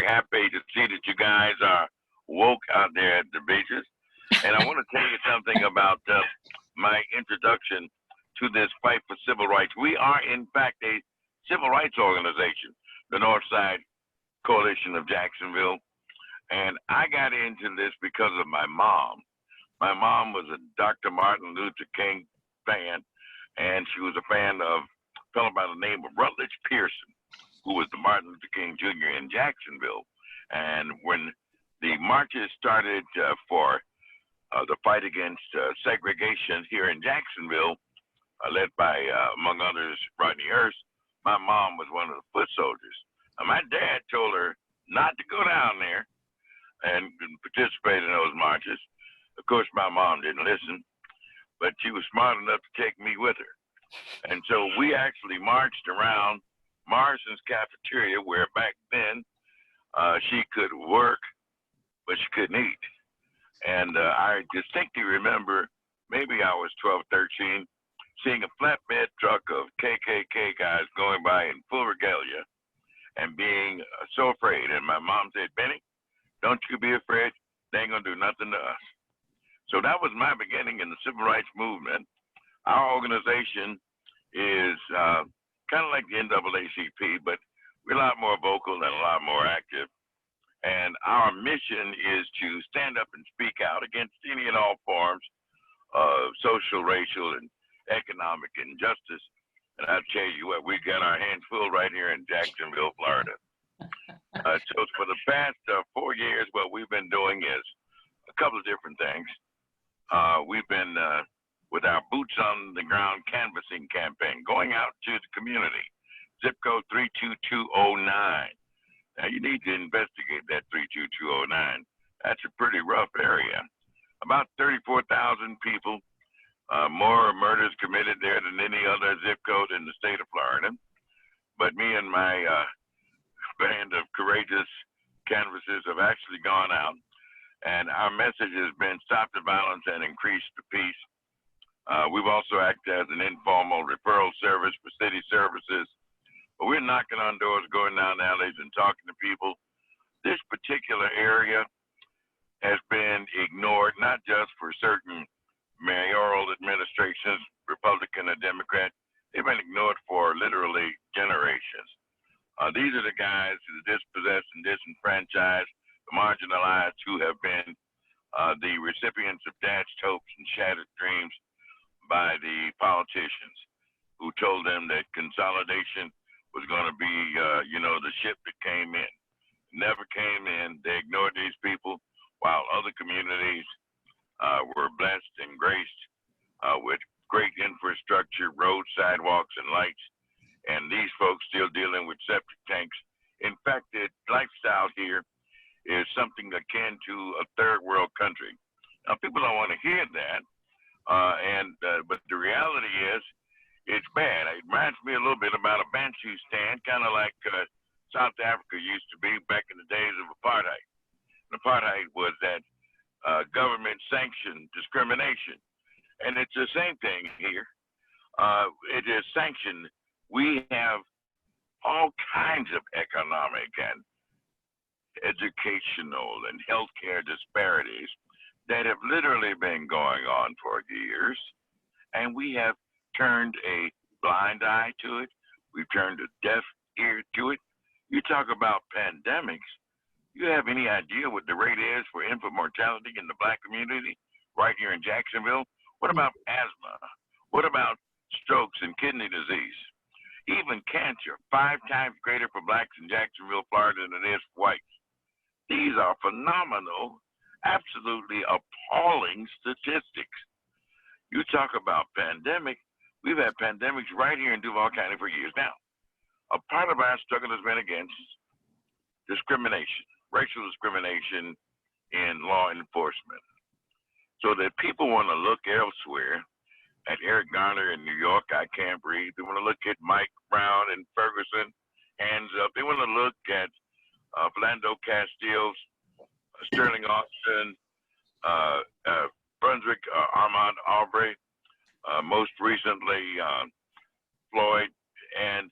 happy to see that you guys are woke out there at the beaches. And I want to tell you something about my introduction to this fight for civil rights. We are, in fact, a civil rights organization, the Northside Coalition of Jacksonville. And I got into this because of my mom. My mom was a Dr. Martin Luther King fan, and she was a fan of a fellow by the name of Rutledge Pearson, who was the Martin Luther King Jr. in Jacksonville. And when the marches started for the fight against segregation here in Jacksonville, led by, among others, Rodney Hurst, my mom was one of the foot soldiers. And my dad told her not to go down there and participate in those marches. Of course, my mom didn't listen, but she was smart enough to take me with her. And so we actually marched around Morrison's cafeteria, where back then she could work, but she couldn't eat. And I distinctly remember, maybe I was 12, 13, seeing a flatbed truck of KKK guys going by in full regalia and being so afraid. And my mom said, Benny, don't you be afraid. They ain't going to do nothing to us. So that was my beginning in the civil rights movement. Our organization is kind of like the NAACP, but we're a lot more vocal and a lot more active. And our mission is to stand up and speak out against any and all forms of social, racial, and economic injustice. And I'll tell you what, we got our hands full right here in Jacksonville, Florida. So for the past 4 years, what we've been doing is a couple of different things. We've been with our boots on the ground canvassing campaign, going out to the community, zip code 32209. Now you need to investigate that 32209. That's a pretty rough area. About 34,000 people, more murders committed there than any other zip code in the state of Florida. But me and my band of courageous canvassers have actually gone out, and our message has been stop the violence and increase the peace. We've also acted as an informal referral service for city services. But we're knocking on doors, going down alleys and talking to people. This particular area has been ignored, not just for certain mayoral administrations, Republican or Democrat. They've been ignored for literally generations. These are the guys, the dispossessed and disenfranchised, the marginalized, who have been the recipients of dashed hopes and shattered dreams by the politicians who told them that consolidation was going to be, the ship that came in. Never came in. They ignored these people while other communities were blessed and graced with great infrastructure, roads, sidewalks, and lights. And these folks still dealing with septic tanks. In fact, the lifestyle here is something akin to a third world country. Now, people don't want to hear that, but the reality is, it's bad. It reminds me a little bit about a Bantu stand, kind of like South Africa used to be back in the days of apartheid. And apartheid was that government-sanctioned discrimination. And it's the same thing here. It is sanctioned. We have all kinds of economic and educational and healthcare disparities that have literally been going on for years. And we have turned a blind eye to it. We've turned a deaf ear to it. You talk about pandemics. You have any idea what the rate is for infant mortality in the Black community right here in Jacksonville? What about asthma? What about strokes and kidney disease? Even cancer, 5 times greater for Blacks in Jacksonville, Florida than it is for whites. These are phenomenal, absolutely appalling statistics. You talk about pandemic. We've had pandemics right here in Duval County for years now. A part of our struggle has been against discrimination, racial discrimination in law enforcement. So that people want to look elsewhere at Eric Garner in New York, I Can't Breathe. They want to look at Mike Brown in Ferguson, Hands Up. They want to look at Philando Castile's, Sterling Austin, Brunswick, Armand Aubrey, most recently Floyd, and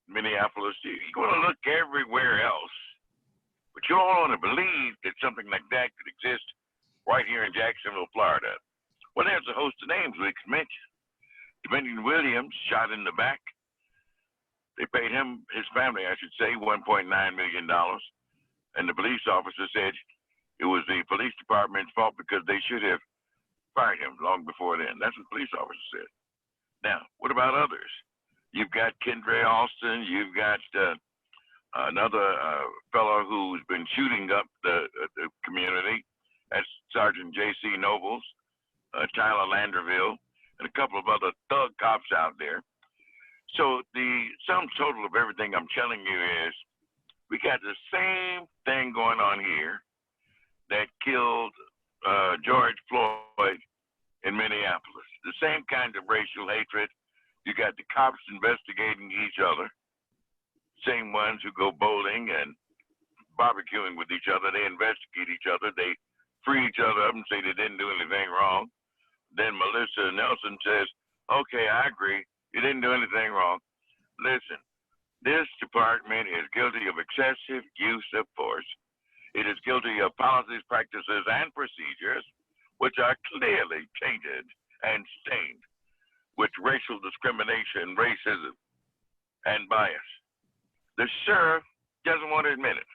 Minneapolis. You want to look everywhere else But you all want to believe that something like that could exist right here in Jacksonville, Florida. Well, there's a host of names we could mention. Dominion Williams shot in the back. They paid him, his family, I should say, $1.9 million. And the police officer said it was the police department's fault because they should have fired him long before then. That's what the police officer said. Now, what about others? You've got Kendra Alston. You've got another fellow who's been shooting up the community. That's Sergeant J.C. Nobles, Tyler Landerville, and a couple of other thug cops out there. So the sum total of everything I'm telling you is we got the same thing going on here that killed George Floyd in Minneapolis. The same kind of racial hatred. You got the cops investigating each other, same ones who go bowling and barbecuing with each other. They investigate each other. They free each other up and say they didn't do anything wrong. Then Melissa Nelson says, okay, I agree. You didn't do anything wrong. Listen, this department is guilty of excessive use of force. It is guilty of policies, practices, and procedures which are clearly tainted and stained with racial discrimination, racism, and bias. The sheriff doesn't want to admit it.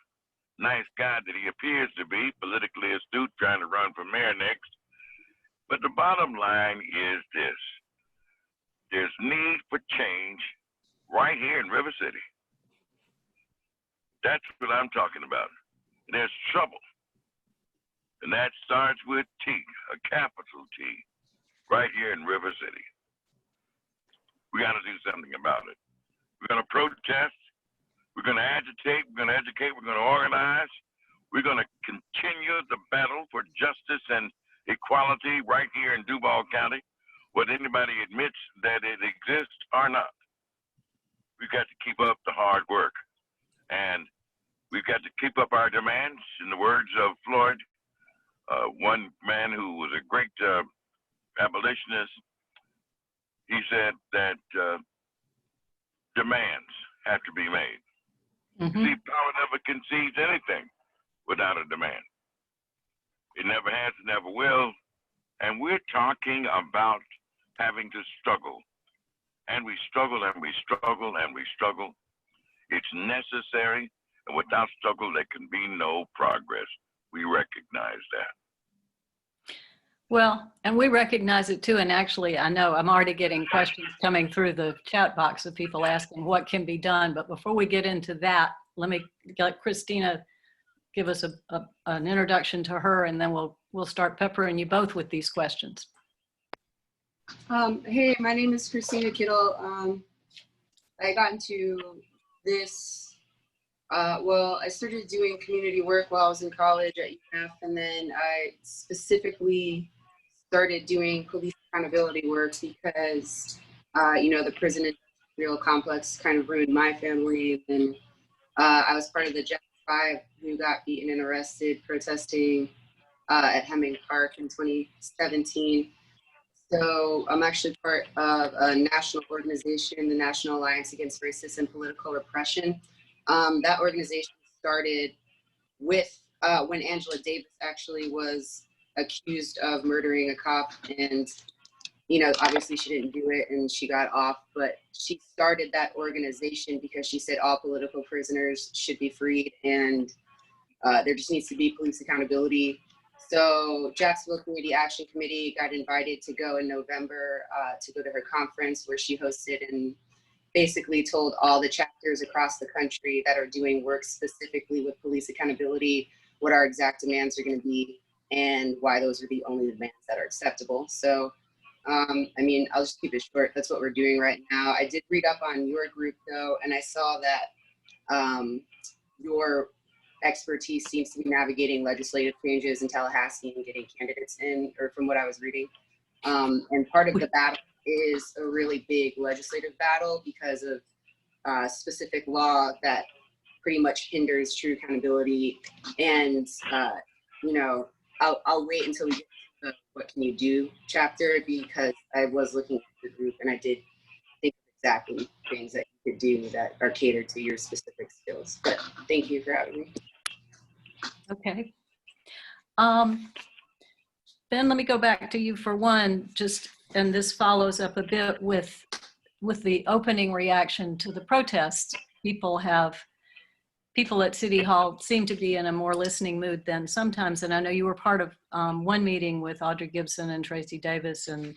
Nice guy that he appears to be, politically astute, trying to run for mayor next. But the bottom line is this. There's need for change right here in River City. That's what I'm talking about. There's trouble. And that starts with T, a capital T, right here in River City. We got to do something about it. We're going to protest. We're going to agitate. We're going to educate. We're going to organize. We're going to continue the battle for justice and equality right here in Duval County, whether anybody admits that it exists or not. We've got to keep up the hard work. And we've got to keep up our demands. In the words of Floyd, one man who was a great abolitionist, he said that demands have to be made. Mm-hmm. See, power never concedes anything without a demand. It never has, it never will. And we're talking about having to struggle. And we struggle and we struggle and we struggle. It's necessary. And without struggle, there can be no progress. We recognize that. Well, and we recognize it too. And actually, I know I'm already getting questions coming through the chat box of people asking what can be done. But before we get into that, let me let Christina give us an introduction to her, and then we'll start peppering you both with these questions. Hey, my name is Christina Tittle. I got into this, I started doing community work while I was in college at UNF, and then I specifically started doing police accountability work because, the prison industrial complex kind of ruined my family, and I was part of the Jack 5 who got beaten and arrested protesting at Hemming Park in 2017. So I'm actually part of a national organization, the National Alliance Against Racist and Political Repression. That organization started with when Angela Davis actually was accused of murdering a cop, and obviously she didn't do it and she got off, but she started that organization because she said all political prisoners should be freed and there just needs to be police accountability. So Jacksonville Community Action Committee got invited to go in November to go to her conference where she hosted and basically told all the chapters across the country that are doing work specifically with police accountability what our exact demands are going to be and why those are the only demands that are acceptable. So I'll just keep it short. That's what we're doing right now. I did read up on your group though, and I saw that your expertise seems to be navigating legislative changes in Tallahassee and getting candidates in, or from what I was reading. And part of the battle is a really big legislative battle because of specific law that pretty much hinders true accountability. And, I'll wait until we get to the what can you do chapter, because I was looking at the group and I did think of exactly things that you could do that are catered to your specific skills. But thank you for having me. Okay. Ben, let me go back to you for one, and this follows up a bit with the opening reaction to the protests. People at City Hall seem to be in a more listening mood than sometimes. And I know you were part of one meeting with Audrey Gibson and Tracy Davis and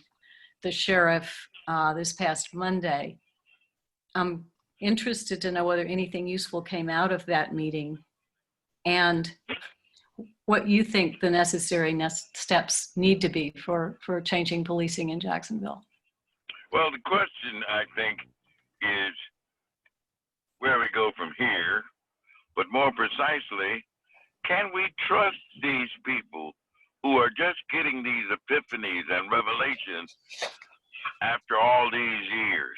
the sheriff this past Monday. I'm interested to know whether anything useful came out of that meeting and what you think the necessary steps need to be for changing policing in Jacksonville. Well, the question, I think, is where we go from here, but more precisely, can we trust these people who are just getting these epiphanies and revelations after all these years?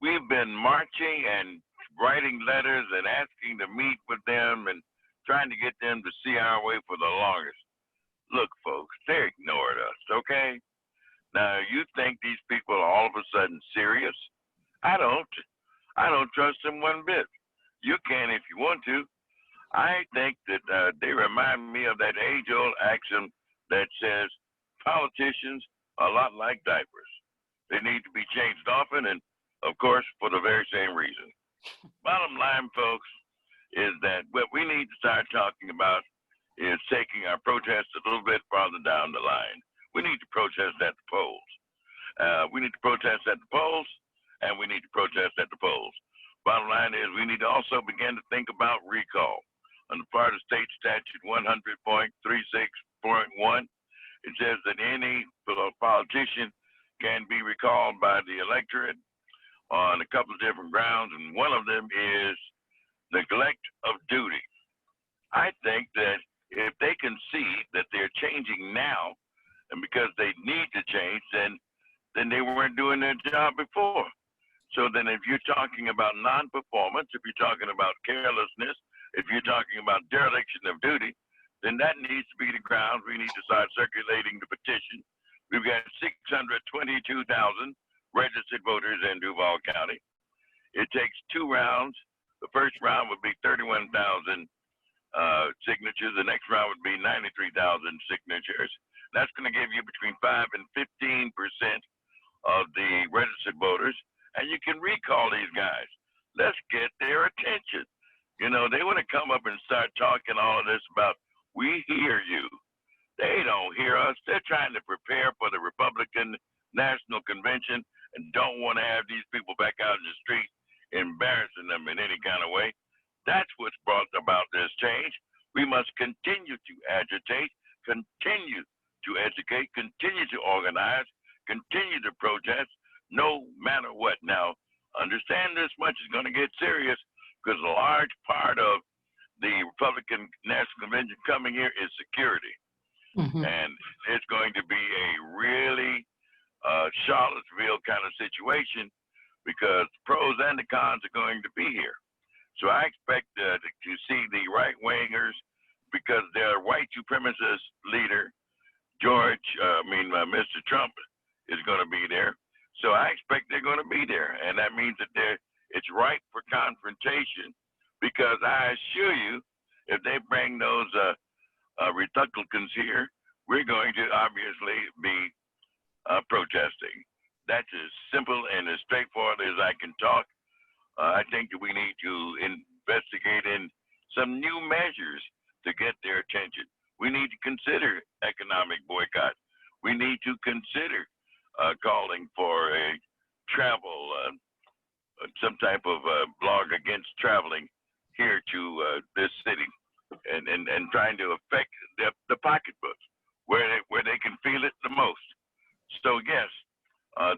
We've been marching and writing letters and asking to meet with them and trying to get them to see our way for the longest. Look, folks, they ignored us, okay? Now, you think these people are all of a sudden serious? I don't trust them one bit. You can if you want to. I think that they remind me of that age-old axiom that says politicians are a lot like diapers. They need to be changed often and, of course, for the very same reason. Bottom line, folks, is that what we need to start talking about is taking our protests a little bit farther down the line. We need to protest at the polls. We need to protest at the polls, and we need to protest at the polls. Bottom line is we need to also begin to think about recall. On the part of state statute 100.36.1, it says that any politician can be recalled by the electorate on a couple of different grounds, and one of them is neglect of duty. I think that if they can see that they're changing now, and because they need to change, then they weren't doing their job before. So then if you're talking about non-performance, if you're talking about carelessness, if you're talking about dereliction of duty, then that needs to be the ground we need to start circulating the petition. We've got 622,000 registered voters in Duval County. It takes 2 rounds. The first round would be 31,000 signatures. The next round would be 93,000 signatures. That's going to give you between 5 and 15% of the registered voters, and you can recall these guys. Let's get their attention. You know, they want to come up and start talking all of this about, we hear you. They don't hear us. They're trying to prepare for the Republican National Convention and don't want to have these people back out in the street embarrassing them in any kind of way. That's what's brought about this change. We must continue to agitate, continue to educate, continue to organize, continue to protest, no matter what. Now, understand this much is going to get serious because a large part of the Republican National Convention coming here is security. Mm-hmm. And it's going to be a really Charlottesville kind of situation because the pros and the cons are going to be here. So I expect to see the right-wingers because their white supremacist leader, Mr. Trump, is going to be there. So I expect they're going to be there. And that means that it's ripe for confrontation because I assure you, if they bring those Republicans here, we're going to obviously be protesting. That's as simple and as straightforward as I can talk. I think that we need to investigate in some new measures to get their attention. We need to consider economic boycott. We need to consider calling for a travel, some type of blog against traveling here to this city and trying to affect the pocketbooks where they can feel it the most. So yes,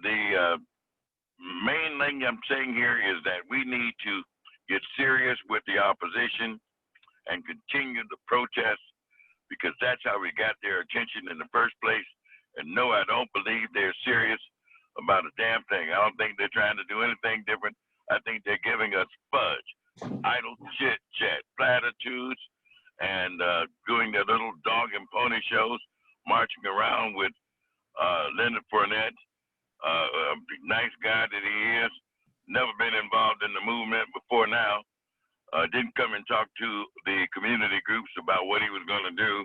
the main thing I'm saying here is that we need to get serious with the opposition and continue the protest because that's how we got their attention in the first place. And no, I don't believe they're serious about a damn thing. I don't think they're trying to do anything different. I think they're giving us fudge, idle chit chat, platitudes, and doing their little dog and pony shows, marching around with Leonard Fournette, nice guy that he is, never been involved in the movement before now, didn't come and talk to the community groups about what he was going to do.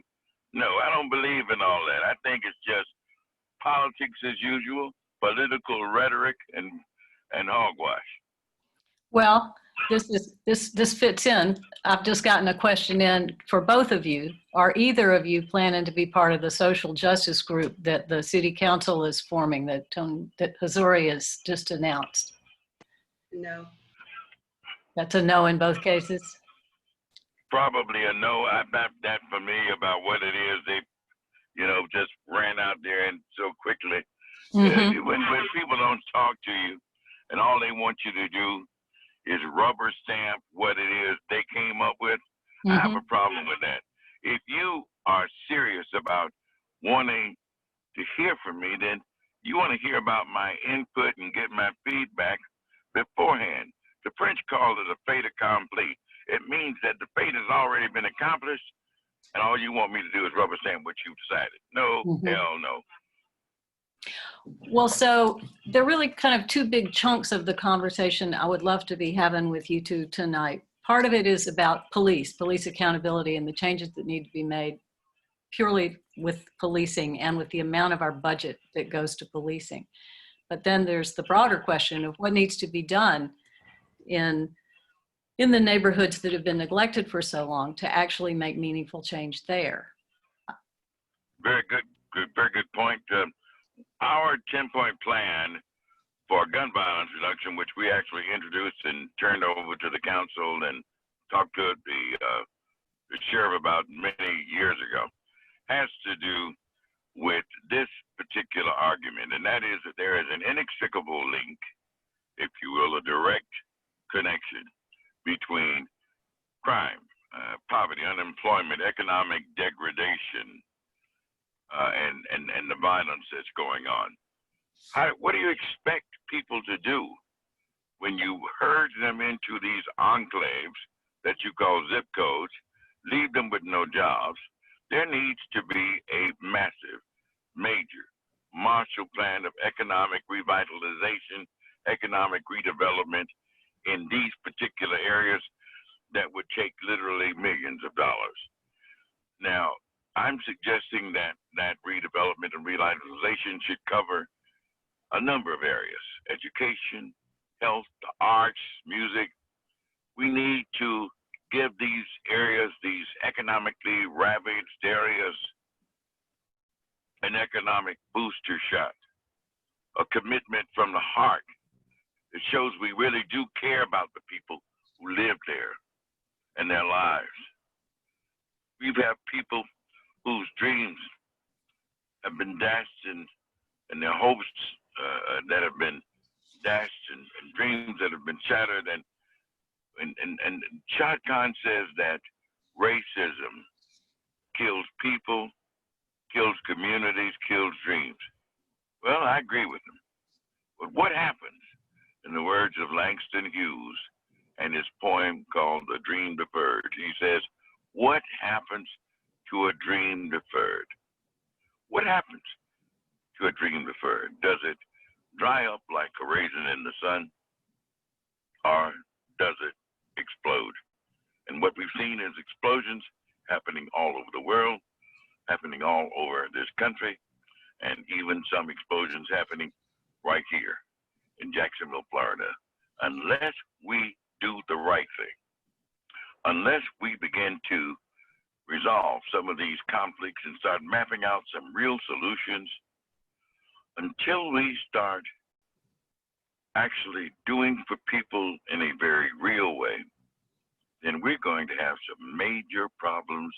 No, I don't believe in all that. I think it's just politics as usual, political rhetoric, and hogwash. Well, this fits in. I've just gotten a question in for both of you. Are either of you planning to be part of the social justice group that the city council is forming that Missouri has just announced? No. That's a no in both cases. Probably a no. I'm not that familiar about what it is. They, just ran out there and so quickly. Mm-hmm. When people don't talk to you, and all they want you to do is rubber stamp what it is they came up with, I have a problem with that. If you are serious about wanting to hear from me, then you want to hear about my input and get my feedback beforehand. The French call it a fait accompli. It means that the fate has already been accomplished, and all you want me to do is rubber stamp what you decided. No, hell no. Well, so there are really kind of two big chunks of the conversation I would love to be having with you two tonight. Part of it is about police accountability and the changes that need to be made purely with policing and with the amount of our budget that goes to policing. But then there's the broader question of what needs to be done in the neighborhoods that have been neglected for so long to actually make meaningful change there. Very good point. Our 10-point plan for gun violence reduction, which we actually introduced and turned over to the council and talked to the sheriff about many years ago, has to do with this particular argument, and that is that there is an inextricable link, if you will, a direct connection between crime, poverty, unemployment, economic degradation, and the violence that's going on. What do you expect people to do when you herd them into these enclaves that you call zip codes, leave them with no jobs? There needs to be a massive, major Marshall Plan of economic revitalization, economic redevelopment in these particular areas that would take literally millions of dollars. Now, I'm suggesting that redevelopment and revitalization should cover a number of areas: education, health, the arts, music. We need to give these areas, these economically ravaged areas, an economic booster shot, a commitment from the heart that shows we really do care about the people who live there and their lives. We have people whose dreams have been dashed and their hopes that have been dashed and dreams that have been shattered. And Shad Khan says that racism kills people, kills communities, kills dreams. Well, I agree with him. But what happens, in the words of Langston Hughes and his poem called The Dream Deferred? He says, what happens to a dream deferred? What happens to a dream deferred? Does it dry up like a raisin in the sun, or does it explode? And what we've seen is explosions happening all over the world, happening all over this country, and even some explosions happening right here in Jacksonville, Florida. Unless we do the right thing, unless we begin to resolve some of these conflicts and start mapping out some real solutions, until we start actually doing for people in a very real way, then we're going to have some major problems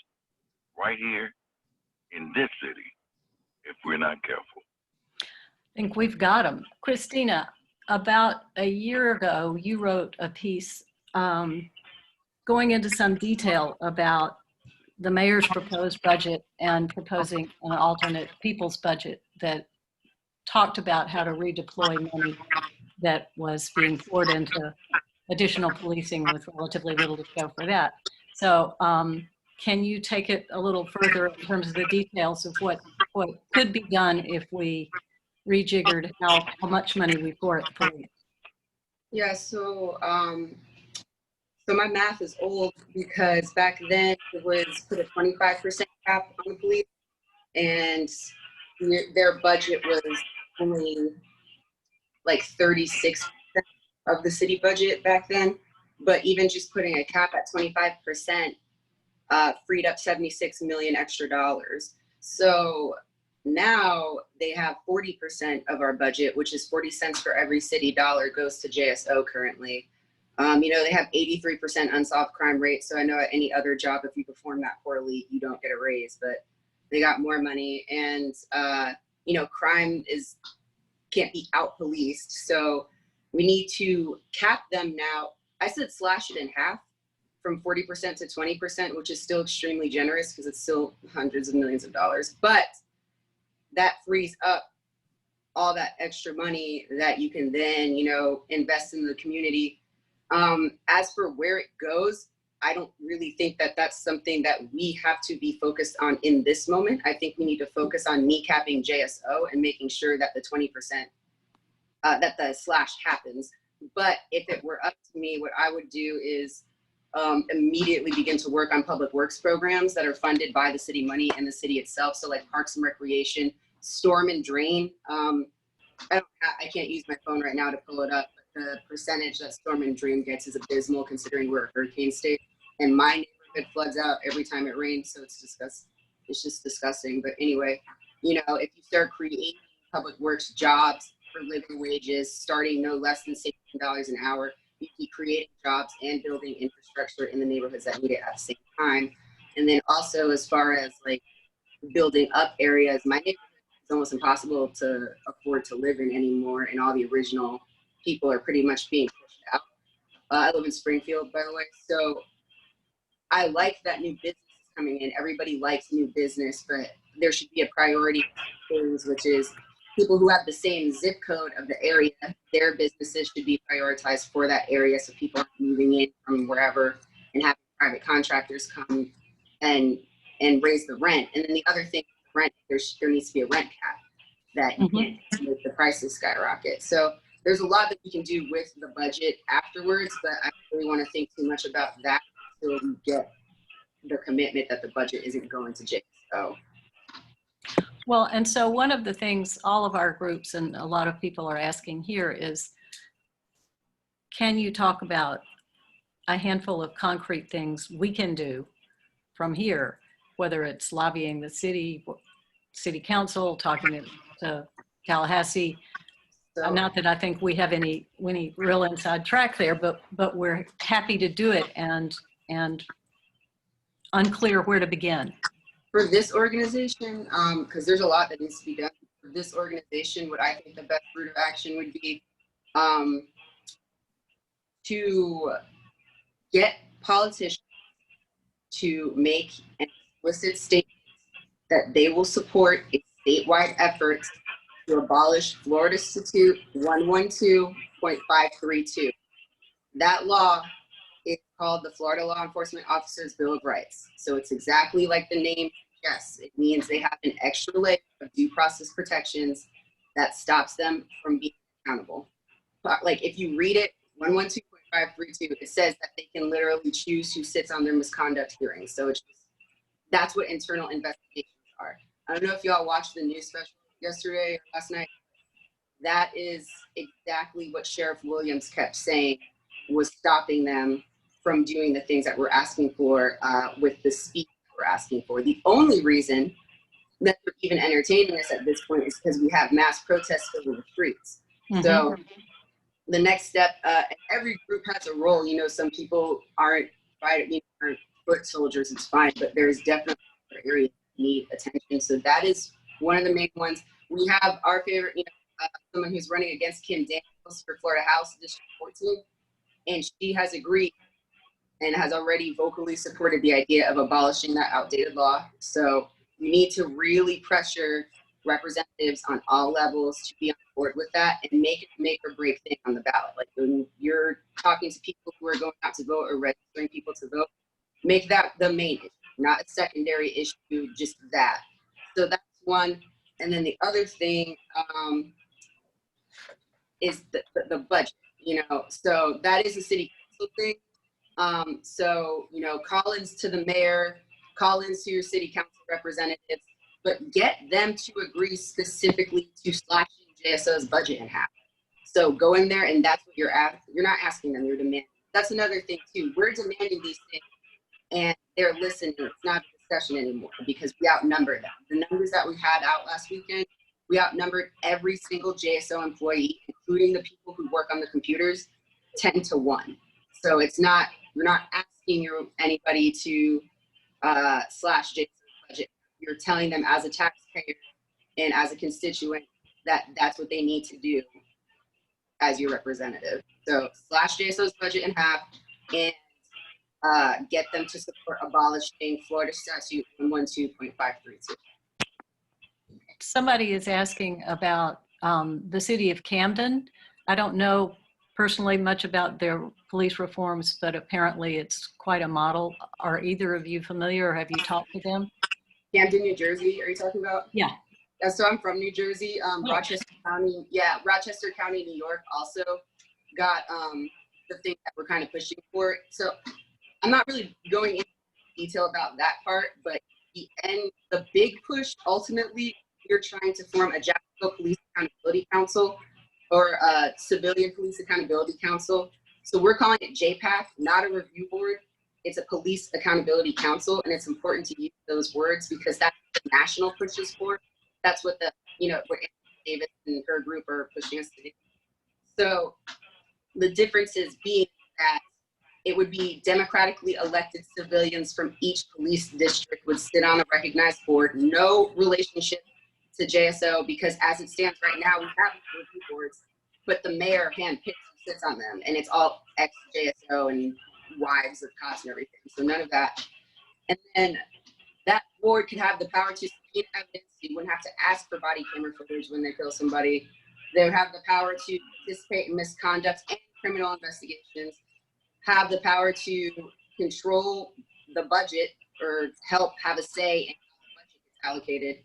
right here in this city if we're not careful. I think we've got them. Christina, about a year ago, you wrote a piece going into some detail about the mayor's proposed budget and proposing an alternate people's budget that talked about how to redeploy money that was being poured into additional policing with relatively little to show for that. So can you take it a little further in terms of the details of what could be done if we rejiggered how much money we pour at the police? Yeah, so So my math is old because back then it was put a 25% cap on the police, and their budget was only like 36% of the city budget back then. But even just putting a cap at 25% freed up 76 million extra dollars. So now they have 40% of our budget, which is 40 cents for every city dollar goes to JSO currently. You know, they have 83% unsolved crime rate. So I know at any other job, if you perform that poorly, you don't get a raise, but they got more money. And, you know, crime can't be out policed. So we need to cap them now. I said slash it in half from 40% to 20%, which is still extremely generous because it's still hundreds of millions of dollars. But that frees up all that extra money that you can then, you know, invest in the community. As for where it goes, I don't really think that that's something that we have to be focused on in this moment. I think we need to focus on kneecapping JSO and making sure that the 20%, that the slash happens. But if it were up to me, what I would do is immediately begin to work on public works programs that are funded by the city money and the city itself. So like parks and recreation, storm and drain. I can't use my phone right now to pull it up, but the percentage that storm and drain gets is abysmal considering we're a hurricane state. And my neighborhood floods out every time it rains, so it's just disgusting. But anyway, you know, if you start creating public works jobs for living wages, starting no less than $16 an hour, you keep creating jobs and building infrastructure in the neighborhoods that need it at the same time. And then also as far as like building up areas, my neighborhood is almost impossible to afford to live in anymore, and all the original people are pretty much being pushed out. I live in Springfield, by the way, so I like that new business is coming in. Everybody likes new business, but there should be a priority for things, which is people who have the same zip code of the area, their businesses should be prioritized for that area, so people aren't moving in from wherever and having private contractors come and raise the rent. And then the other thing, rent, there needs to be a rent cap that you can't make the prices skyrocket. So there's a lot that we can do with the budget afterwards, but I don't really want to think too much about that until we get the commitment that the budget isn't going to JSO. Well, and so one of the things all of our groups and a lot of people are asking here is, can you talk about a handful of concrete things we can do from here, whether it's lobbying the city council, talking to Tallahassee. So, not that I think we have any real inside track there, but we're happy to do it, and unclear where to begin. for this organization, because there's a lot that needs to be done. For this organization, what I think the best route of action would be to get politicians to make an explicit statement that they will support a statewide effort to abolish Florida Statute 112.532. That law is called the Florida Law Enforcement Officers Bill of Rights. So it's exactly like the name suggests. It means they have an extra layer of due process protections that stops them from being accountable. But like if you read it, 112.532, it says that they can literally choose who sits on their misconduct hearings. So it's just, that's what internal investigations are. I don't know if y'all watched the news special yesterday or last night. That is exactly what Sheriff Williams kept saying was stopping them from doing the things that we're asking for with the speed that we're asking for. The only reason that we're even entertaining this at this point is because we have mass protests over the streets. So the next step, every group has a role. You know, some people aren't foot soldiers, it's fine, but there's definitely areas that need attention. So that is one of the main ones. We have our favorite, someone who's running against Kim Daniels for Florida House District 14, and she has agreed and has already vocally supported the idea of abolishing that outdated law. So we need to really pressure representatives on all levels to be on board with that and make it make or break thing on the ballot. Like when you're talking to people who are going out to vote or registering people to vote, make that the main issue, not a secondary issue, just that. So that's one. And then the other thing is the budget, so that is a city council thing. So, call-ins to the mayor, call-ins to your city council representatives, but get them to agree specifically to slashing JSO's budget in half. So go in there, and that's what you're asking. You're not asking them, you're demanding. That's another thing too. We're demanding these things, and they're listening. It's not a discussion anymore because we outnumber them. The numbers that we had out last weekend, we outnumbered every single JSO employee, including the people who work on the computers, 10 to 1. So it's not, we're not asking anybody to slash JSO's budget. You're telling them as a taxpayer and as a constituent that that's what they need to do as your representative. So slash JSO's budget in half and get them to support abolishing Florida Statute 112.532. Somebody is asking about the city of Camden. I don't know personally much about their police reforms, but apparently it's quite a model. Are either of you familiar or have you talked to them? Camden, New Jersey, are you talking about? Yeah. So I'm from New Jersey. Rochester County, Rochester County, New York also got the thing that we're kind of pushing for. So I'm not really going into detail about that part, but the big push, ultimately, we're trying to form a Jacksonville Police Accountability Council or a Civilian Police Accountability Council. So we're calling it JPAC, not a review board. It's a Police Accountability Council, and it's important to use those words because that's what the national push is for. That's what what Angela Davis and her group are pushing us to do. So the difference is being that it would be democratically elected civilians from each police district would sit on a recognized board, no relationship to JSO, because as it stands right now, we have review boards, but the mayor handpicks who sits on them, and it's all ex-JSO and wives of cops and everything, so none of that. And then that board could have the power to subpoena evidence. You wouldn't have to ask for body camera footage when they kill somebody. They would have the power to participate in misconduct and criminal investigations, have the power to control the budget or help have a say in how the budget gets allocated.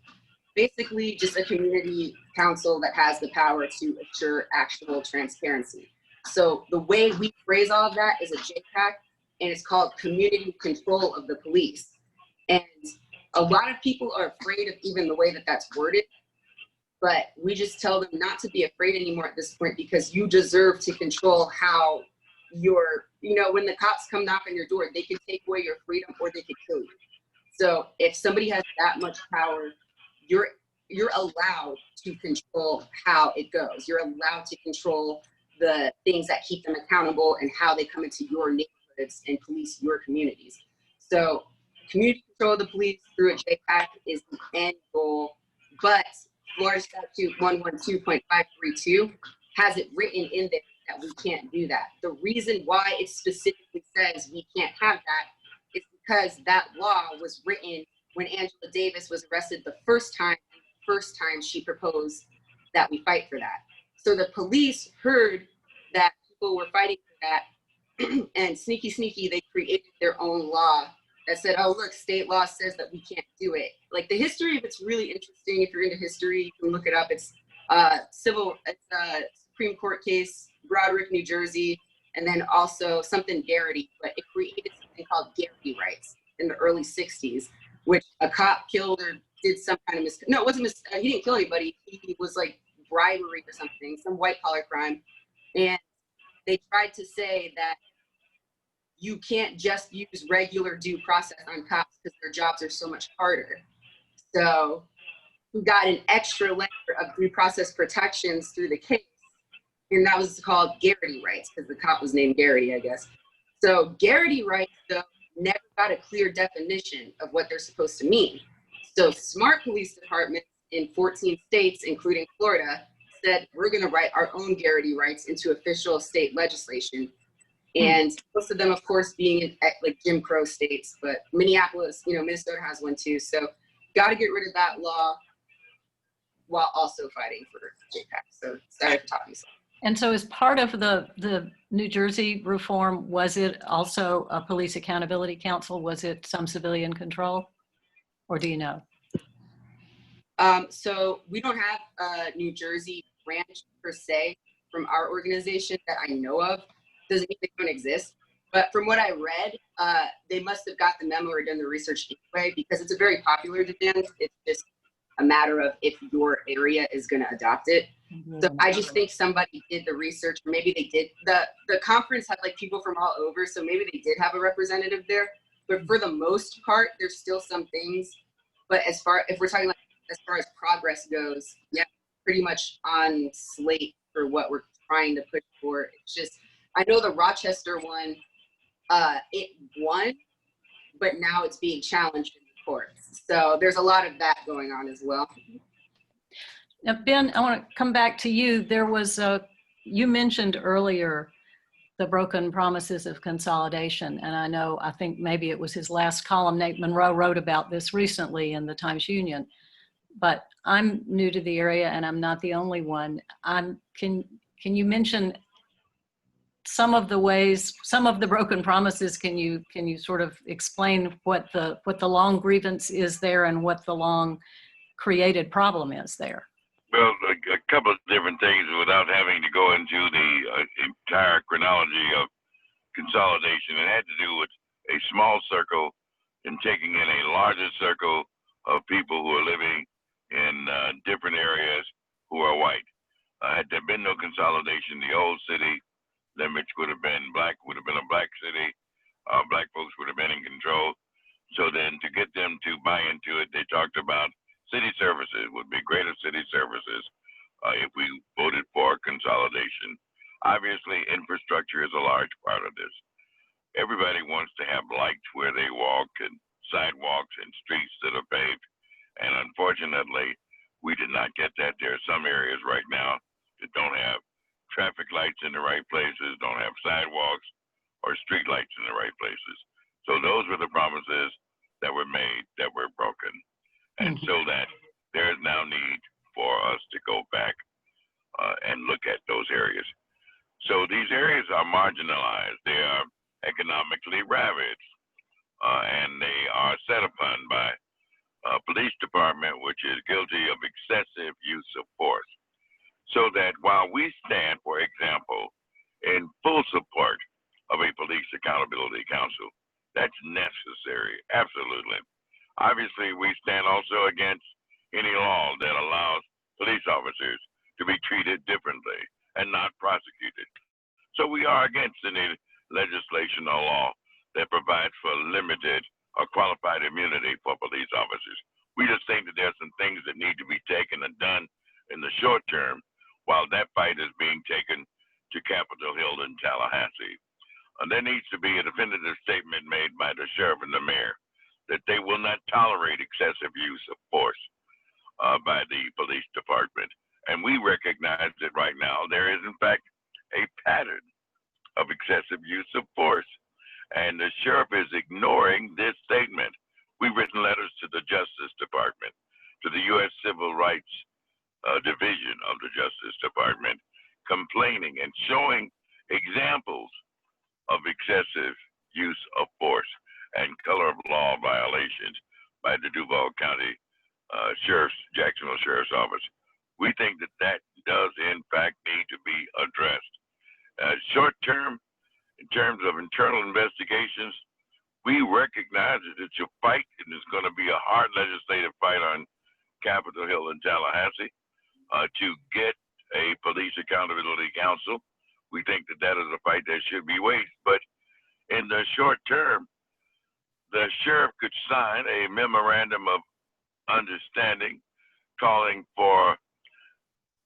Basically, just a community council that has the power to assure actual transparency. So the way we phrase all of that is a JPAC, and it's called community control of the police. And a lot of people are afraid of even the way that that's worded, but we just tell them not to be afraid anymore at this point because you deserve to control how when the cops come knock on your door, they can take away your freedom or they could kill you. So if somebody has that much power, you're allowed to control how it goes. You're allowed to control the things that keep them accountable and how they come into your neighborhoods and police your communities. So community control of the police through a JPAC is the end goal, but Florida Statute 112.532 has it written in there that we can't do that. The reason why it specifically says we can't have that is because that law was written when Angela Davis was arrested the first time she proposed that we fight for that. So the police heard that people were fighting for that, and sneaky, they created their own law that said, oh, look, state law says that we can't do it. Like the history of it's really interesting. If you're into history, you can look it up. It's a Supreme Court case, Broderick, New Jersey, and then also something Garrity, but it created something called Garrity rights in the early 60s, which a cop killed or did some kind of no, it wasn't he didn't kill anybody. He was like bribery or something, some white collar crime. And they tried to say that you can't just use regular due process on cops because their jobs are so much harder. So we got an extra layer of due process protections through the case. And that was called Garrity rights because the cop was named Garrity, I guess. So Garrity rights, though, never got a clear definition of what they're supposed to mean. So smart police departments in 14 states, including Florida, said we're going to write our own Garrity rights into official state legislation. And most of them, of course, being in like Jim Crow states, but Minneapolis, Minnesota has one too. So got to get rid of that law while also fighting for JPAC. So sorry for talking so much. And so as part of the New Jersey reform, was it also a police accountability council? Was it some civilian control? Or do you know? So we don't have a New Jersey branch per se from our organization that I know of. Doesn't mean they don't exist. But from what I read, they must have got the memo or done the research anyway, because it's a very popular demand. It's just a matter of if your area is going to adopt it. So I just think somebody did the research, or maybe they did. The conference had like people from all over, so maybe they did have a representative there. But for the most part, there's still some things. But if we're talking like as far as progress goes, yeah, pretty much on slate for what we're trying to push for. It's just, I know the Rochester one, it won, but now it's being challenged in the courts. So there's a lot of that going on as well. Now, Ben, I want to come back to you. There was you mentioned earlier the broken promises of consolidation. And I think maybe it was his last column, Nate Monroe wrote about this recently in the Times-Union. But I'm new to the area and I'm not the only one. Can you mention some of the ways, some of the broken promises? Can you sort of explain what the long grievance is there and what the long created problem is there? Well, a couple of different things without having to go into the entire chronology of consolidation. It had to do with a small circle and taking in a larger circle of people who are living in different areas who are white. Had there been no consolidation, the old city limits would have been black, would have been a black city. Black folks would have been in control. So then to get them to buy into it, they talked about city services would be greater city services if we voted for consolidation. Obviously, infrastructure is a large part of this. Everybody wants to have lights where they walk and sidewalks and streets that are paved. And unfortunately, we did not get that. There are some areas right now that don't have traffic lights in the right places, don't have sidewalks or street lights in the right places. So those were the promises that were made that were broken. And so that there is now need for us to go back and look at those areas. So these areas are marginalized. They are economically ravaged, and they are set upon by a police department which is guilty of excessive use of force. So that while we stand, for example, in full support of a police accountability council, that's necessary, absolutely. Obviously, we stand also against any law that allows police officers to be treated differently and not prosecuted. So we are against any legislation or law that provides for limited or qualified immunity for police officers. We just think that there's some things that need to be taken and done in the short term while that fight is being taken to Capitol Hill and Tallahassee. There needs to be a definitive statement made by the sheriff and the mayor that they will not tolerate excessive use of force by the police department. And we recognize that right now there is, in fact, a pattern of excessive use of force. And the sheriff is ignoring this statement. We've written letters to the Justice Department, to the U.S. Civil Rights Division of the Justice Department, complaining and showing examples of excessive use of force and color of law violations by the Duval County Jacksonville Sheriff's Office. We think that that does in fact need to be addressed. Short term, in terms of internal investigations, we recognize that it's a fight and it's going to be a hard legislative fight on Capitol Hill and Tallahassee to get a police accountability council. We think that that is a fight that should be waged. But in the short term, the sheriff could sign a memorandum of understanding calling for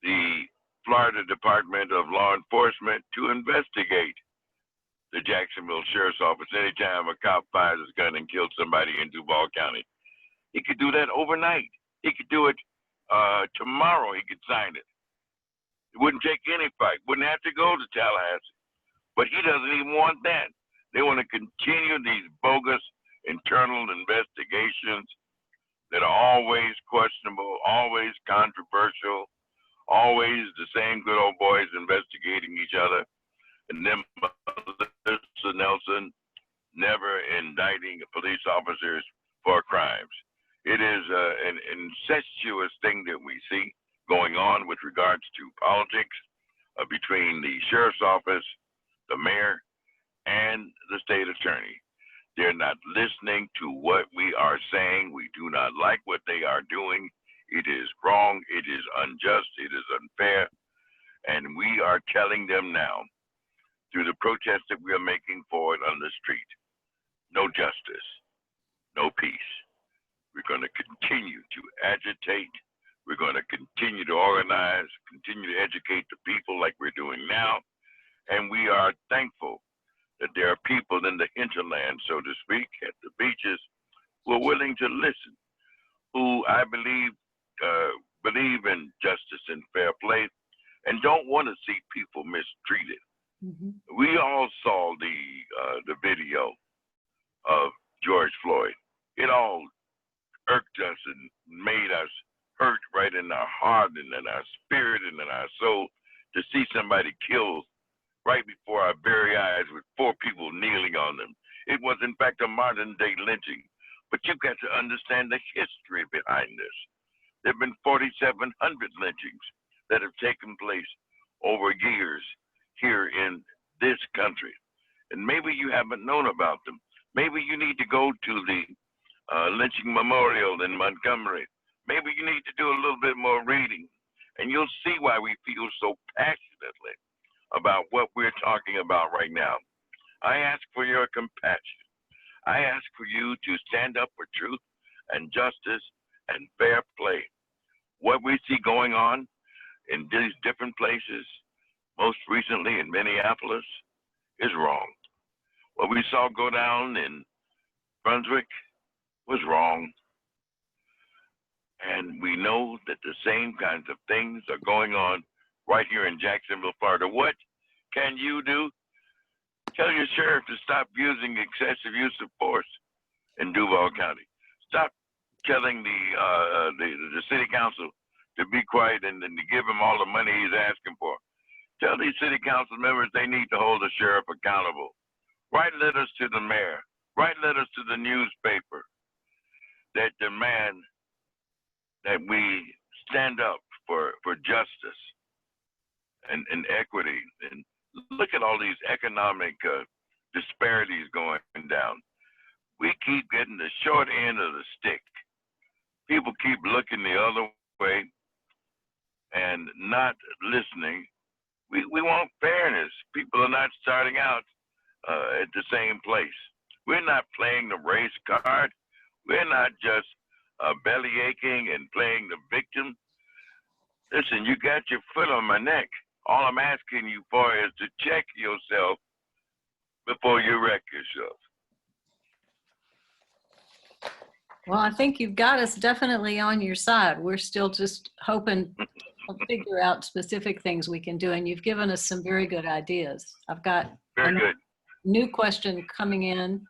the Florida Department of Law Enforcement to investigate the Jacksonville Sheriff's Office anytime a cop fires his gun and kills somebody in Duval County. He could do that overnight. He could do it tomorrow. He could sign it. It wouldn't take any fight. Wouldn't have to go to Tallahassee. But he doesn't even want that. They want to continue these bogus internal investigations that are always questionable, always controversial, always the same good old boys investigating each other, and then Melissa Nelson never indicting police officers for crimes. It is an incestuous thing that we see going on with regards to politics between the sheriff's office, the mayor, and the state attorney. They're not listening to what we are saying. We do not like what they are doing. It is wrong. It is unjust. It is unfair. And we are telling them now, through the protests that we are making forward on the street, no justice, no peace. We're going to continue to agitate. We're going to continue to organize, continue to educate the people like we're doing now. And we are thankful that there are people in the hinterland, so to speak, at the beaches, who are willing to listen, who I believe in justice and fair play, and don't want to see people mistreated. Mm-hmm. We all saw the video of George Floyd. It all irked us and made us hurt right in our heart and in our spirit and in our soul to see somebody killed right before our very eyes with 4 people kneeling on them. It was, in fact, a modern-day lynching. But you've got to understand the history behind this. There have been 4,700 lynchings that have taken place over years here in this country. And maybe you haven't known about them. Maybe you need to go to the lynching memorial in Montgomery. Maybe you need to do a little bit more reading, and you'll see why we feel so passionately about what we're talking about right now. I ask for your compassion. I ask for you to stand up for truth and justice and fair play. What we see going on in these different places, most recently in Minneapolis, is wrong. What we saw go down in Brunswick was wrong. And we know that the same kinds of things are going on right here in Jacksonville, Florida. What can you do? Tell your sheriff to stop using excessive use of force in Duval County. Stop telling the city council to be quiet and to give him all the money he's asking for. Tell these city council members they need to hold the sheriff accountable. Write letters to the mayor. Write letters to the newspaper that demand that we stand up for justice and equity. And look at all these economic disparities going down. We keep getting the short end of the stick. People keep looking the other way and not listening. We want fairness. People are not starting out at the same place. We're not playing the race card. We're not just belly aching and playing the victim. Listen, you got your foot on my neck. All I'm asking you for is to check yourself before you wreck yourself. Well, I think you've got us definitely on your side. We're still just hoping to figure out specific things we can do, and you've given us some very good ideas. I've got very good. New question coming in.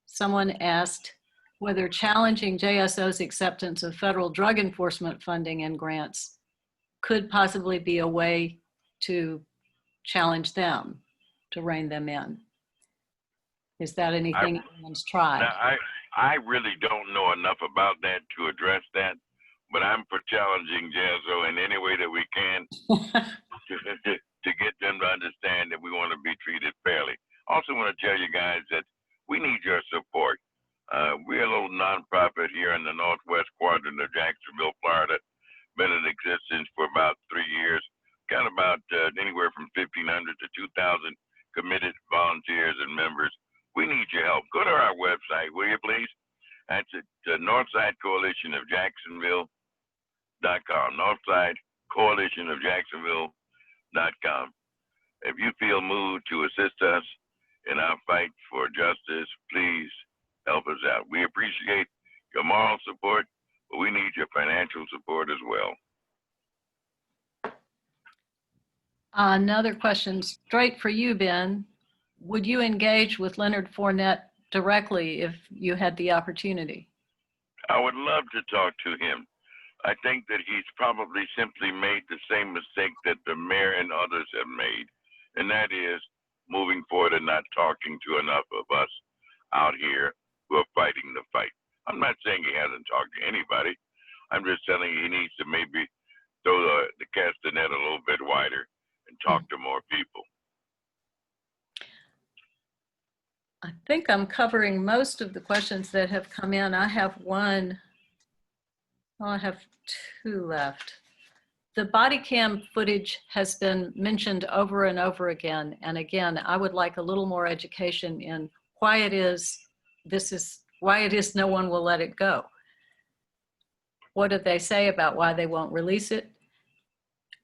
Someone asked whether challenging JSO's acceptance of federal drug enforcement funding and grants could possibly be a way to challenge them, to rein them in. Is that anything anyone's tried? Now, I really don't know enough about that to address that, but I'm for challenging JSO in any way that we can to get them to understand that we want to be treated fairly. Also want to tell you guys that we need your support. We're a little nonprofit here in the northwest quadrant of Jacksonville, Florida. Been in existence for about 3 years. Got about anywhere from 1,500 to 2,000 committed volunteers and members. We need your help. Go to our website, will you please? That's at Northside Coalition of Jacksonville.com. Northside Coalition of Jacksonville.com. If you feel moved to assist us in our fight for justice, please help us out. We appreciate your moral support, but we need your financial support as well. Another question straight for you, Ben. Would you engage with Leonard Fournette directly if you had the opportunity? I would love to talk to him. I think that he's probably simply made the same mistake that the mayor and others have made, and that is moving forward and not talking to enough of us out here who are fighting the fight. I'm not saying he hasn't talked to anybody. I'm just telling you he needs to maybe throw the cast the net a little bit wider and talk to more people. I think I'm covering most of the questions that have come in. I have one, well, I have two left. The body cam footage has been mentioned over and over again. And again, I would like a little more education in why it is no one will let it go. What do they say about why they won't release it?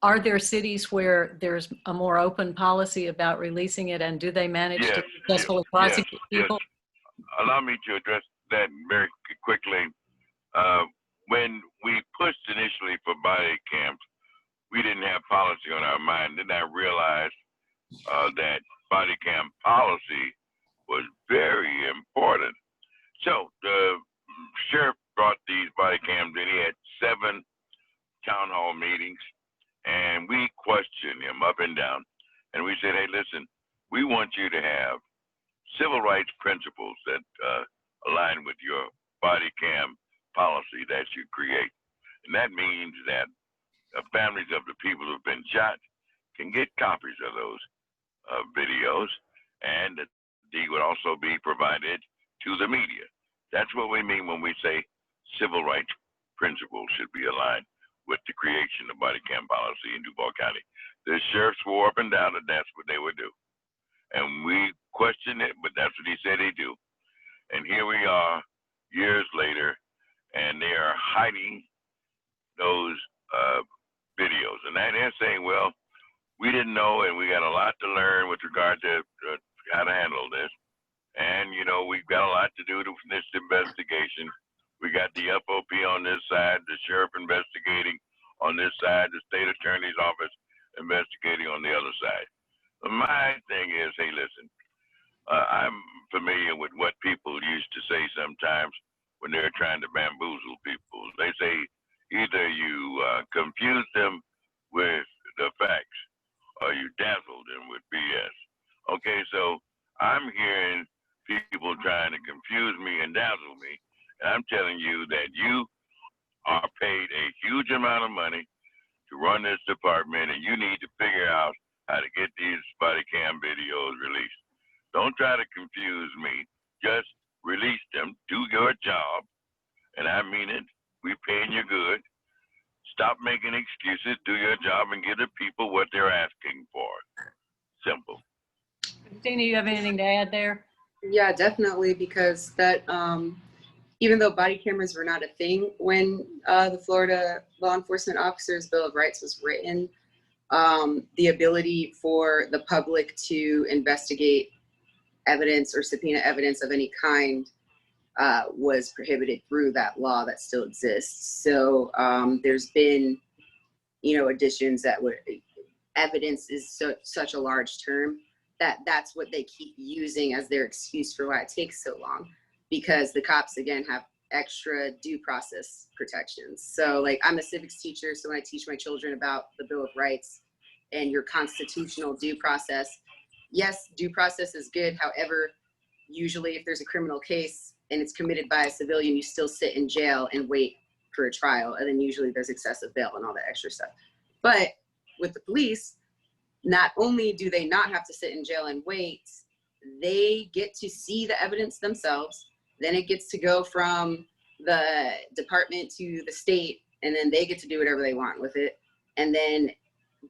Are there cities where there's a more open policy about releasing it, and do they manage to successfully prosecute people? Allow me to address that very quickly. When we pushed initially for body cams, we didn't have policy on our mind. Then I realized that body cam policy was very important. So the sheriff brought these body cams in. He had 7 town hall meetings, and we questioned him up and down. And we said, hey, listen, we want you to have civil rights principles that align with your body cam policy that you create. And that means that families of the people who've been shot can get copies of those videos, and that they would also be provided to the media. That's what we mean when we say civil rights principles should be aligned with the creation of body cam policy in Duval County. The sheriff swore up and down that that's what they would do. And we questioned it, but that's what he said he'd do. And here we are years later, and they are hiding those videos. And they're saying, well, we didn't know, and we got a lot to learn with regard to how to handle this. And, you know, we've got a lot to do with this investigation. We got the FOP on this side, the sheriff investigating on this side, the state attorney's office investigating on the other side. My thing is, hey, listen, I'm familiar with what people used to say sometimes when they're trying to bamboozle people. They say either you confuse them with the facts or you dazzle them with BS. Okay, so I'm hearing people trying to confuse me and dazzle me. And I'm telling you that you are paid a huge amount of money to run this department, and you need to figure out how to get these body cam videos released. Don't try to confuse me. Just release them. Do your job. And I mean it. We're paying you good. Stop making excuses. Do your job and give the people what they're asking for. Simple. Christina, you have anything to add there? Yeah, definitely, because that even though body cameras were not a thing when the Florida Law Enforcement Officers Bill of Rights was written, the ability for the public to investigate evidence or subpoena evidence of any kind was prohibited through that law that still exists. So there's been, additions that would, evidence is such a large term that's what they keep using as their excuse for why it takes so long, because the cops, again, have extra due process protections. So like, I'm a civics teacher, so when I teach my children about the Bill of Rights and your constitutional due process, yes, due process is good. However, usually if there's a criminal case and it's committed by a civilian, you still sit in jail and wait for a trial. And then usually there's excessive bail and all that extra stuff. But with the police, not only do they not have to sit in jail and wait, they get to see the evidence themselves. Then it gets to go from the department to the state, and then they get to do whatever they want with it. And then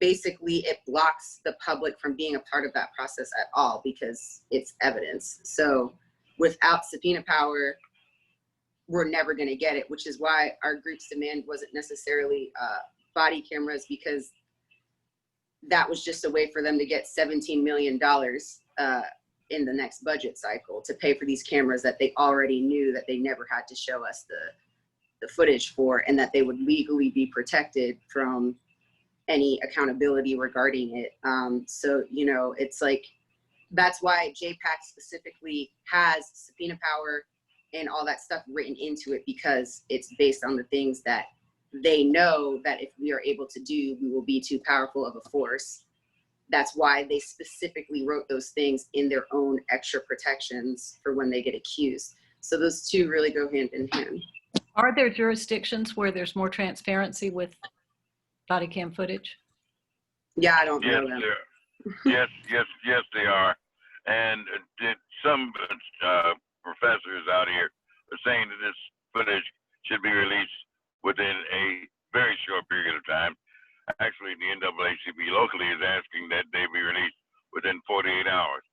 basically it blocks the public from being a part of that process at all because it's evidence. So without subpoena power, we're never going to get it, which is why our group's demand wasn't necessarily body cameras, because that was just a way for them to get $17 million in the next budget cycle to pay for these cameras that they already knew that they never had to show us the footage for, and that they would legally be protected from any accountability regarding it. So, it's like, that's why JPAC specifically has subpoena power and all that stuff written into it, because it's based on the things that they know that if we are able to do, we will be too powerful of a force. That's why they specifically wrote those things in their own extra protections for when they get accused. So those two really go hand in hand. Are there jurisdictions where there's more transparency with body cam footage? Yeah, I don't know them. Yes, they are. And some professors out here are saying that this footage should be released within a very short period of time. Actually, the NAACP locally is asking that they be released within 48 hours.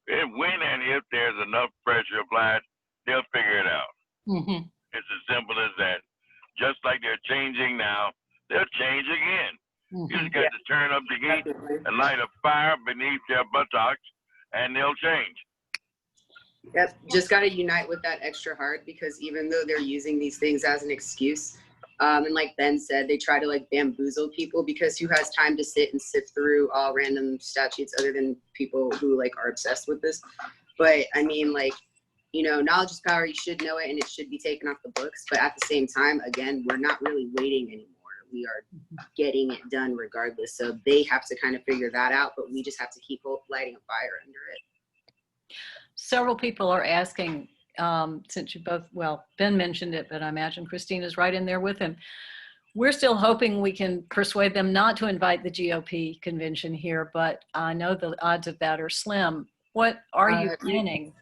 And when and if there's enough pressure applied, they'll figure it out. Mm-hmm. It's as simple as that. Just like they're changing now, they'll change again. Mm-hmm. You just got to turn up the heat and light a fire beneath their buttocks, and they'll change. Yep, just got to unite with that extra heart, because even though they're using these things as an excuse, and like Ben said, they try to like bamboozle people, because who has time to sit and sift through all random statutes other than people who like are obsessed with this? But I mean, like, you know, knowledge is power. You should know it, and it should be taken off the books. But at the same time, again, we're not really waiting anymore. We are getting it done regardless. So they have to kind of figure that out, but we just have to keep lighting a fire under it. Several people are asking, since you both, well, Ben mentioned it, but I imagine Christina's right in there with him. We're still hoping we can persuade them not to invite the GOP convention here, but I know the odds of that are slim. What are you planning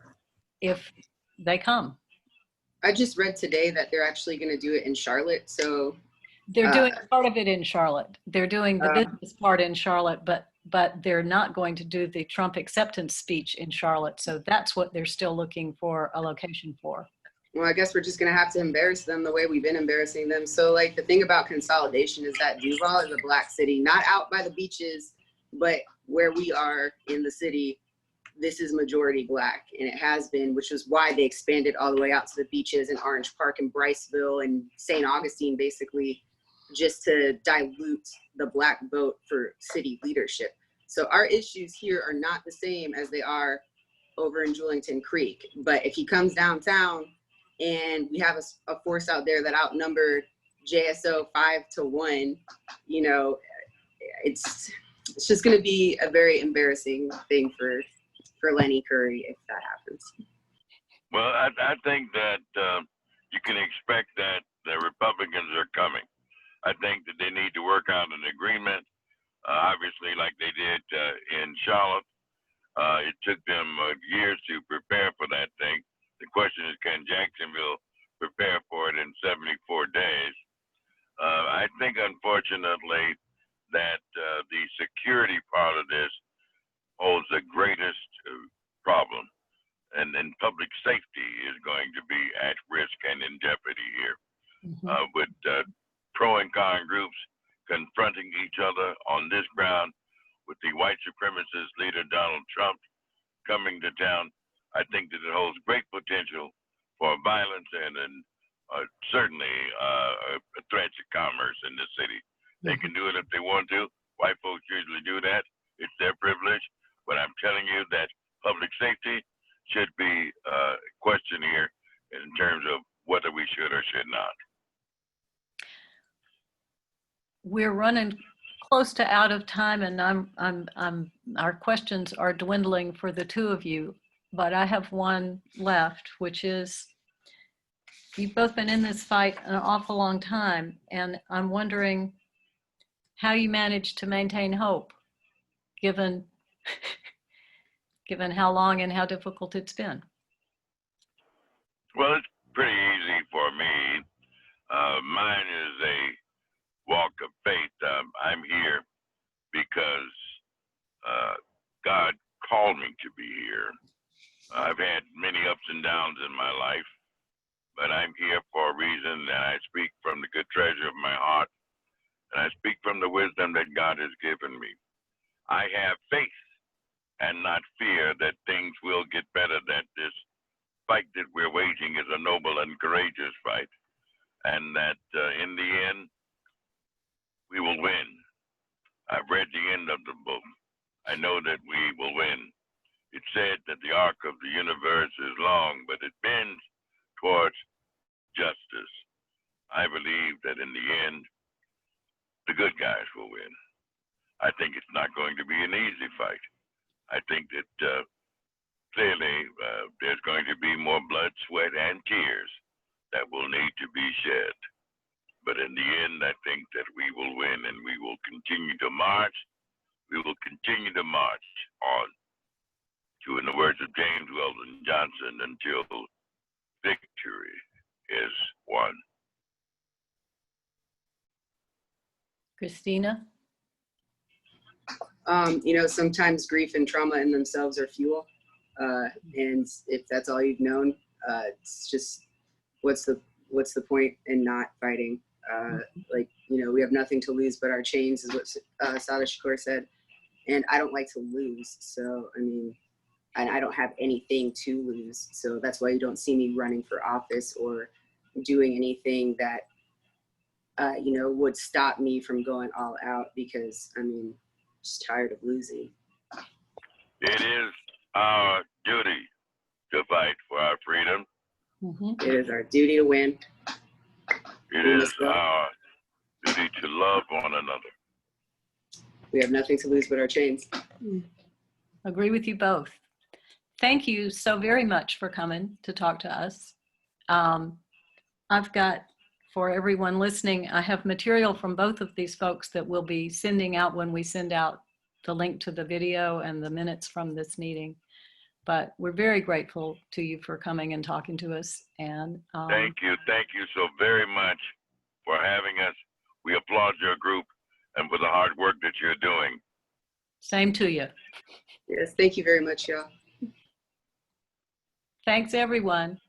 if they come? I just read today that they're actually going to do it in Charlotte. So they're doing part of it in Charlotte. They're doing the business part in Charlotte, but they're not going to do the Trump acceptance speech in Charlotte. So that's what they're still looking for a location for. Well, I guess we're just going to have to embarrass them the way we've been embarrassing them. So like the thing about consolidation is that Duval is a black city, not out by the beaches, but where we are in the city, this is majority black, and it has been, which is why they expanded all the way out to the beaches in Orange Park and Bryceville and St. Augustine, basically, just to dilute the black vote for city leadership. So our issues here are not the same as they are over in Julington Creek. But if he comes downtown and we have a force out there that outnumbered JSO 5-1, you know, it's just going to be a very embarrassing thing for Lenny Curry if that happens. Well, I think that you can expect that the Republicans are coming. I think that they need to work out an agreement, obviously, like they did in Charlotte. It took them years to prepare for that thing. The question is, can Jacksonville prepare for it in 74 days? I think, unfortunately, that the security part of this holds the greatest problem. And then public safety is going to be at risk and in jeopardy here. With pro and con groups confronting each other on this ground, with the white supremacist leader Donald Trump coming to town, I think that it holds great potential for violence and certainly a threat to commerce in this city. They can do it if they want to. White folks usually do that. It's their privilege. But I'm telling you that public safety should be questioned here in terms of whether we should or should not. We're running close to out of time, and our questions are dwindling for the two of you. But I have one left, which is, you've both been in this fight an awful long time, and I'm wondering how you manage to maintain hope, given how long and how difficult it's been. Well, it's pretty easy for me. Mine is a walk of faith. I'm here because God called me to be here. I've had many ups and downs in my life, but I'm here for a reason, and I speak from the good treasure of my heart, and I speak from the wisdom that God has given me. I have faith and not fear that things will get better, that this fight that we're waging is a noble and courageous fight, and that in the end, we will win. I've read the end of the book. I know that we will win. It said that the arc of the universe is long, but it bends towards justice. I believe that in the end, the good guys will win. I think it's not going to be an easy fight. I think that clearly there's going to be more blood, sweat, and tears that will need to be shed. But in the end, I think that we will win, and we will continue to march. We will continue to march on to to, in the words of James Weldon Johnson, until victory is won. Christina? Sometimes grief and trauma in themselves are fuel. And if that's all you've known, it's just, what's the point in not fighting? We have nothing to lose but our chains, is what Sada Shakur said. And I don't like to lose. So, and I don't have anything to lose. So that's why you don't see me running for office or doing anything that, would stop me from going all out, because I'm just tired of losing. It is our duty to fight for our freedom. It is our duty to win. It is our duty to love one another. We have nothing to lose but our chains. Agree with you both. Thank you so very much for coming to talk to us. I've got, for everyone listening, I have material from both of these folks that we'll be sending out when we send out the link to the video and the minutes from this meeting. But we're very grateful to you for coming and talking to us. And thank you so very much for having us. We applaud your group and for the hard work that you're doing. Same to you. Yes, thank you very much, y'all. Thanks, everyone.